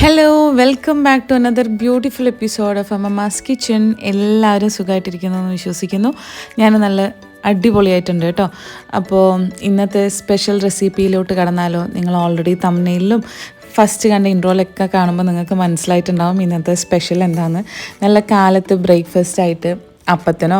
Hello welcome back to another beautiful episode of Ammama's kitchen. എല്ലാവരും സുഖമായിട്ടിരിക്കുന്നു എന്ന് വിശ്വസിക്കുന്നു. ഞാൻ നല്ല അടിപൊളിയായിട്ടുണ്ട് കേട്ടോ. അപ്പോൾ ഇന്നത്തെ സ്പെഷ്യൽ റെസിപ്പിയിലോട്ട് കടന്നാലോ? നിങ്ങൾ ഓൾറെഡി തംബ്നെയിലും ഫസ്റ്റ് കണ്ട ഇൻട്രോയിലൊക്കെ കാണുമ്പോൾ നിങ്ങൾക്ക് മനസ്സിലായിട്ടുണ്ടാവും ഇന്നത്തെ സ്പെഷ്യൽ എന്താണെന്ന്. നല്ല കാലത്ത് ബ്രേക്ക്ഫാസ്റ്റ് ആയിട്ട് അപ്പത്തിനോ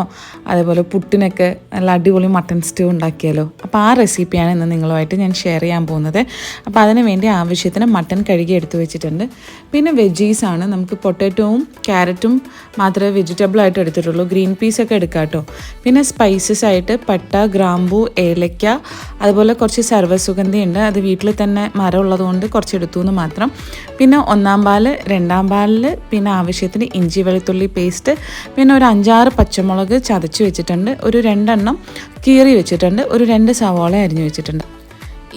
അതേപോലെ പുട്ടിനൊക്കെ നല്ല അടിപൊളി മട്ടൺ സ്റ്റൂ ഉണ്ടാക്കിയാലോ. അപ്പോൾ ആ റെസിപ്പിയാണ് ഇന്ന് നിങ്ങളുമായിട്ട് ഞാൻ ഷെയർ ചെയ്യാൻ പോകുന്നത്. അപ്പോൾ അതിന് വേണ്ടി ആവശ്യത്തിന് മട്ടൺ കഴുകി എടുത്ത് വെച്ചിട്ടുണ്ട്. പിന്നെ വെജീസാണ്, നമുക്ക് പൊട്ടാറ്റോവും ക്യാരറ്റും മാത്രമേ വെജിറ്റബിളായിട്ട് എടുത്തിട്ടുള്ളൂ. ഗ്രീൻ പീസൊക്കെ എടുക്കാം കേട്ടോ. പിന്നെ സ്പൈസസ് ആയിട്ട് പട്ട, ഗ്രാമ്പൂ, ഏലക്ക, അതുപോലെ കുറച്ച് സർവ്വസുഗന്ധി ഉണ്ട്. അത് വീട്ടിൽ തന്നെ മരം ഉള്ളതുകൊണ്ട് കുറച്ച് എടുത്തു എന്ന് മാത്രം. പിന്നെ 1-ാം പാല്, 2-ാം പാലിൽ പിന്നെ ആവശ്യത്തിന് ഇഞ്ചി വെളുത്തുള്ളി പേസ്റ്റ്, പിന്നെ ഒരു 5-6 പച്ചമുളക് ചതച്ച് വെച്ചിട്ടുണ്ട്, ഒരു 2 എണ്ണം കീറി വെച്ചിട്ടുണ്ട്, ഒരു 2 സവാള അരിഞ്ഞു വെച്ചിട്ടുണ്ട്.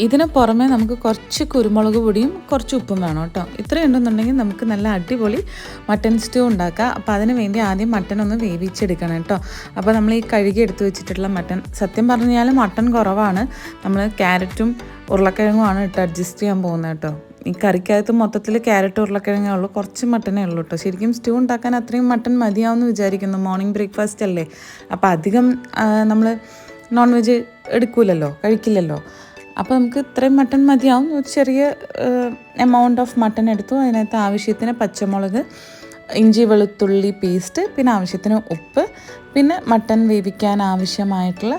ഇതിന് പുറമെ നമുക്ക് കുറച്ച് കുരുമുളക് പൊടിയും കുറച്ച് ഉപ്പും വേണം കേട്ടോ. ഇത്രയും ഉണ്ടെന്നുണ്ടെങ്കിൽ നമുക്ക് നല്ല അടിപൊളി മട്ടൺ സ്റ്റൂ ഉണ്ടാക്കാം. അപ്പോൾ അതിന് വേണ്ടി ആദ്യം മട്ടൺ ഒന്ന് വേവിച്ചെടുക്കണം കേട്ടോ. അപ്പോൾ നമ്മൾ ഈ കഴുകി എടുത്ത് വെച്ചിട്ടുള്ള മട്ടൺ, സത്യം പറഞ്ഞാൽ മട്ടൺ കുറവാണ്, നമ്മൾ ക്യാരറ്റും ഉരുളക്കിഴങ്ങുമാണ് ഇട്ട് അഡ്ജസ്റ്റ് ചെയ്യാൻ പോകുന്നത് കേട്ടോ. ഈ കറിക്കകത്ത് മൊത്തത്തിൽ ക്യാരറ്റ് ഉരുളക്കിഴങ്ങേ ഉള്ളൂ, കുറച്ച് മട്ടനേ ഉള്ളൂ കേട്ടോ. ശരിക്കും സ്റ്റൂ ഉണ്ടാക്കാൻ അത്രയും മട്ടൺ മതിയാവുമെന്ന് വിചാരിക്കുന്നു. മോർണിംഗ് ബ്രേക്ക്ഫാസ്റ്റ് അല്ലേ, അപ്പോൾ അധികം നമ്മൾ നോൺ വെജ് എടുക്കൂലല്ലോ, കഴിക്കില്ലല്ലോ. അപ്പോൾ നമുക്ക് ഇത്രയും മട്ടൺ മതിയാവും. ഒരു ചെറിയ എമൗണ്ട് ഓഫ് മട്ടൺ എടുത്തു. അതിനകത്ത് ആവശ്യത്തിന് പച്ചമുളക്, ഇഞ്ചി വെളുത്തുള്ളി പേസ്റ്റ്, പിന്നെ ആവശ്യത്തിന് ഉപ്പ്, പിന്നെ മട്ടൺ വേവിക്കാൻ ആവശ്യമായിട്ടുള്ള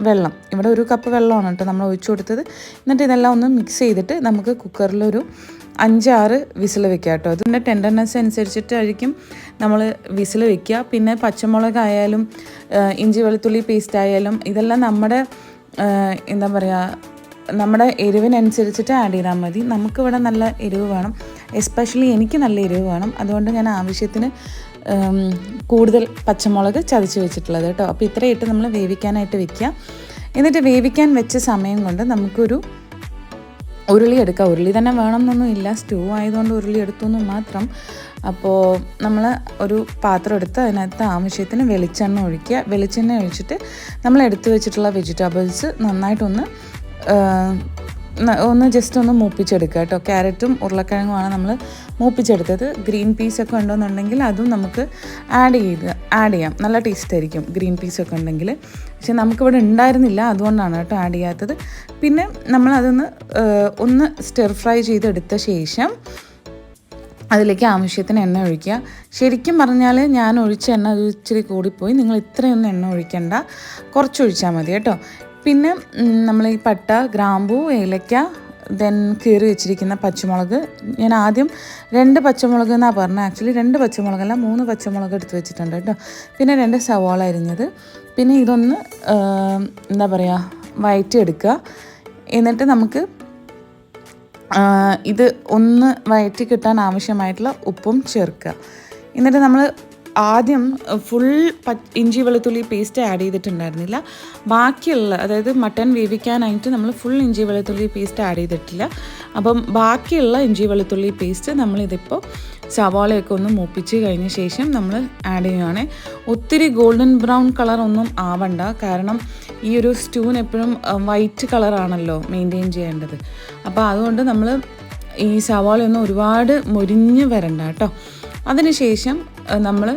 വെള്ളം. ഇവിടെ 1 കപ്പ് വെള്ളമാണ് കേട്ടോ നമ്മൾ ഒഴിച്ചു കൊടുത്തത്. എന്നിട്ട് ഇതെല്ലാം ഒന്ന് മിക്സ് ചെയ്തിട്ട് നമുക്ക് കുക്കറിലൊരു 5-6 വിസിൽ വെക്കുക കേട്ടോ. അതിൻ്റെ ടെൻഡർനെസ് അനുസരിച്ചിട്ടായിരിക്കും നമ്മൾ വിസിൽ വെക്കുക. പിന്നെ പച്ചമുളകായാലും ഇഞ്ചി വെളുത്തുള്ളി പേസ്റ്റ് ആയാലും ഇതെല്ലാം നമ്മുടെ എന്താ പറയുക, നമ്മുടെ എരിവിനനുസരിച്ചിട്ട് ആഡ് ചെയ്താൽ മതി. നമുക്കിവിടെ നല്ല എരിവ് വേണം, എസ്പെഷ്യലി എനിക്ക് നല്ല എരിവ് വേണം. അതുകൊണ്ട് ഞാൻ ആവശ്യത്തിന് കൂടുതൽ പച്ചമുളക് ചതച്ച് വെച്ചിട്ടുള്ളത് കേട്ടോ. അപ്പോൾ ഇത്രയിട്ട് നമ്മൾ വേവിക്കാനായിട്ട് വെക്കുക. എന്നിട്ട് വേവിക്കാൻ വെച്ച സമയം കൊണ്ട് നമുക്കൊരു ഉരുളി എടുക്കുക. ഉരുളി തന്നെ വേണം എന്നൊന്നും ഇല്ല, സ്റ്റൂ ആയതുകൊണ്ട് ഉരുളി എടുത്തു എന്ന് മാത്രം. അപ്പോൾ നമ്മൾ ഒരു പാത്രം എടുത്ത് അതിനകത്ത് ആവശ്യത്തിന് വെളിച്ചെണ്ണ ഒഴിക്കുക. വെളിച്ചെണ്ണ ഒഴിച്ചിട്ട് നമ്മൾ എടുത്തു വെച്ചിട്ടുള്ള വെജിറ്റബിൾസ് നന്നായിട്ടൊന്ന് ജസ്റ്റ് ഒന്ന് മൂപ്പിച്ചെടുക്കുക കേട്ടോ. ക്യാരറ്റും ഉരുളക്കിഴങ്ങുമാണ് നമ്മൾ മൂപ്പിച്ചെടുത്തത്. ഗ്രീൻ പീസൊക്കെ ഉണ്ടെന്നുണ്ടെങ്കിൽ അതും നമുക്ക് ആഡ് ചെയ്യാം. നല്ല ടേസ്റ്റ് ആയിരിക്കും ഗ്രീൻ പീസൊക്കെ ഉണ്ടെങ്കിൽ. പക്ഷെ നമുക്കിവിടെ ഉണ്ടായിരുന്നില്ല, അതുകൊണ്ടാണ് കേട്ടോ ആഡ് ചെയ്യാത്തത്. പിന്നെ നമ്മളതൊന്ന് ഒന്ന് സ്റ്റിർ ഫ്രൈ ചെയ്തെടുത്ത ശേഷം അതിലേക്ക് ആവശ്യത്തിന് എണ്ണ ഒഴിക്കുക. ശരിക്കും പറഞ്ഞാൽ ഞാൻ ഒഴിച്ച എണ്ണ അത് ഇച്ചിരി കൂടിപ്പോയി. നിങ്ങൾ ഇത്രയൊന്നും എണ്ണ ഒഴിക്കണ്ട, കുറച്ചൊഴിച്ചാൽ മതി കേട്ടോ. പിന്നെ നമ്മൾ ഈ പട്ട, ഗ്രാമ്പൂ, ഏലക്ക, ദെൻ കീറി വെച്ചിരിക്കുന്ന പച്ചമുളക്. ഞാൻ ആദ്യം 2 പച്ചമുളക് എന്നാണ് പറഞ്ഞത്. ആക്ച്വലി 2 പച്ചമുളകല്ല, 3 പച്ചമുളക് എടുത്ത് വെച്ചിട്ടുണ്ട് കേട്ടോ. പിന്നെ 2 സവാള അരിഞ്ഞത്. പിന്നെ ഇതൊന്ന് എന്താ പറയുക, വഴറ്റിയെടുക്കുക. എന്നിട്ട് നമുക്ക് ഇത് ഒന്ന് വഴറ്റി കിട്ടാൻ ആവശ്യമായിട്ടുള്ള ഉപ്പും ചേർക്കുക. എന്നിട്ട് നമ്മൾ ആദ്യം ഫുൾ ഇഞ്ചി വെളുത്തുള്ളി പേസ്റ്റ് ആഡ് ചെയ്തിട്ടുണ്ടായിരുന്നില്ല. ബാക്കിയുള്ള, അതായത് മട്ടൺ വേവിക്കാനായിട്ട് നമ്മൾ ഫുൾ ഇഞ്ചി വെളുത്തുള്ളി പേസ്റ്റ് ആഡ് ചെയ്തിട്ടില്ല. അപ്പം ബാക്കിയുള്ള ഇഞ്ചി വെളുത്തുള്ളി പേസ്റ്റ് നമ്മളിതിപ്പോൾ സവാളയൊക്കെ ഒന്ന് മൂപ്പിച്ച് കഴിഞ്ഞ ശേഷം നമ്മൾ ആഡ് ചെയ്യുകയാണ്. ഒത്തിരി ഗോൾഡൻ ബ്രൗൺ കളറൊന്നും ആവണ്ട, കാരണം ഈ ഒരു സ്റ്റൂവിന് എപ്പോഴും വൈറ്റ് കളറാണല്ലോ മെയിൻറ്റെയിൻ ചെയ്യേണ്ടത്. അപ്പോൾ അതുകൊണ്ട് നമ്മൾ ഈ സവാളയൊന്നും ഒരുപാട് മൊരിഞ്ഞ് വരണ്ട കേട്ടോ. അതിനുശേഷം നമ്മൾ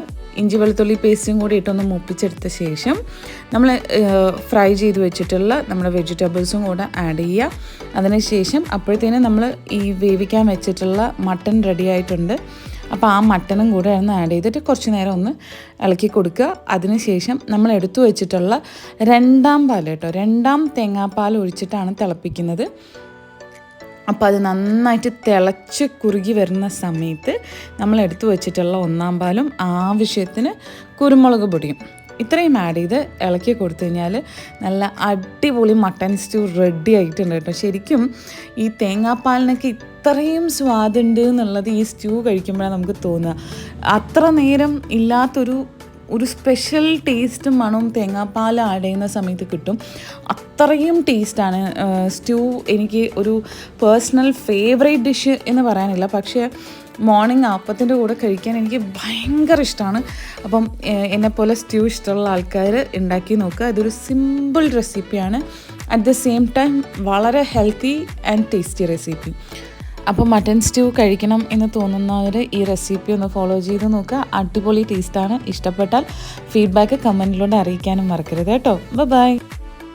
ഇഞ്ചി വെളുത്തുള്ളി പേസ്റ്റും കൂടി ഇട്ടൊന്ന് മൂപ്പിച്ചെടുത്ത ശേഷം നമ്മൾ ഫ്രൈ ചെയ്ത് വെച്ചിട്ടുള്ള നമ്മുടെ വെജിറ്റബിൾസും കൂടെ ആഡ് ചെയ്യുക. അതിനുശേഷം അപ്പോഴത്തേനും നമ്മൾ ഈ വേവിക്കാൻ വെച്ചിട്ടുള്ള മട്ടൺ റെഡി ആയിട്ടുണ്ട്. അപ്പോൾ ആ മട്ടനും കൂടെ ഒന്ന് ആഡ് ചെയ്തിട്ട് കുറച്ച് നേരം ഒന്ന് ഇളക്കി കൊടുക്കുക. അതിനുശേഷം നമ്മൾ എടുത്തു വെച്ചിട്ടുള്ള 2-ാം പാൽ കേട്ടോ, 2-ാം തേങ്ങാപ്പാൽ ഒഴിച്ചിട്ടാണ് തിളപ്പിക്കുന്നത്. അപ്പോൾ അത് നന്നായിട്ട് തിളച്ച് കുറുകി വരുന്ന സമയത്ത് നമ്മൾ എടുത്തു വെച്ചിട്ടുള്ള 1-ാം പാലും ആവശ്യത്തിന് കുരുമുളക് പൊടിയും ഇത്രയും ആഡ് ചെയ്ത് ഇളക്കി കൊടുത്തു കഴിഞ്ഞാൽ നല്ല അടിപൊളി മട്ടൺ സ്റ്റൂ റെഡി ആയിട്ടുണ്ട് കേട്ടോ. ശരിക്കും ഈ തേങ്ങാപ്പാലിനൊക്കെ ഇത്രയും സ്വാദുണ്ട് എന്നുള്ളത് ഈ സ്റ്റൂ കഴിക്കുമ്പോഴാണ് നമുക്ക് തോന്നുക. അത്ര നേരം ഇല്ലാത്തൊരു സ്പെഷ്യൽ ടേസ്റ്റും മണവും തേങ്ങാപ്പാൽ ആഡ് ചെയ്യുന്ന സമയത്ത് കിട്ടും. അത്രയും ടേസ്റ്റാണ് സ്റ്റൂ. എനിക്ക് ഒരു പേഴ്സണൽ ഫേവറേറ്റ് ഡിഷ് എന്ന് പറയാനില്ല, പക്ഷേ മോർണിംഗ് അപ്പത്തിൻ്റെ കൂടെ കഴിക്കാൻ എനിക്ക് ഭയങ്കര ഇഷ്ടമാണ്. അപ്പം എന്നെപ്പോലെ സ്റ്റൂ ഇഷ്ടമുള്ള ആൾക്കാർ ഉണ്ടാക്കി നോക്കുക. ഇതൊരു സിമ്പിൾ റെസിപ്പിയാണ്, അറ്റ് ദ സെയിം ടൈം വളരെ ഹെൽത്തി ആൻഡ് ടേസ്റ്റി റെസിപ്പി. അപ്പോൾ മട്ടൻ സ്റ്റ്യൂ കഴിക്കണം എന്ന് തോന്നുന്നവർ ഈ റെസിപ്പി ഒന്ന് ഫോളോ ചെയ്ത് നോക്കുക. അടിപൊളി ടേസ്റ്റാണ്. ഇഷ്ടപ്പെട്ടാൽ ഫീഡ്ബാക്ക് കമൻറ്റിലൂടെ അറിയിക്കാനും മറക്കരുത് കേട്ടോ. ബൈ.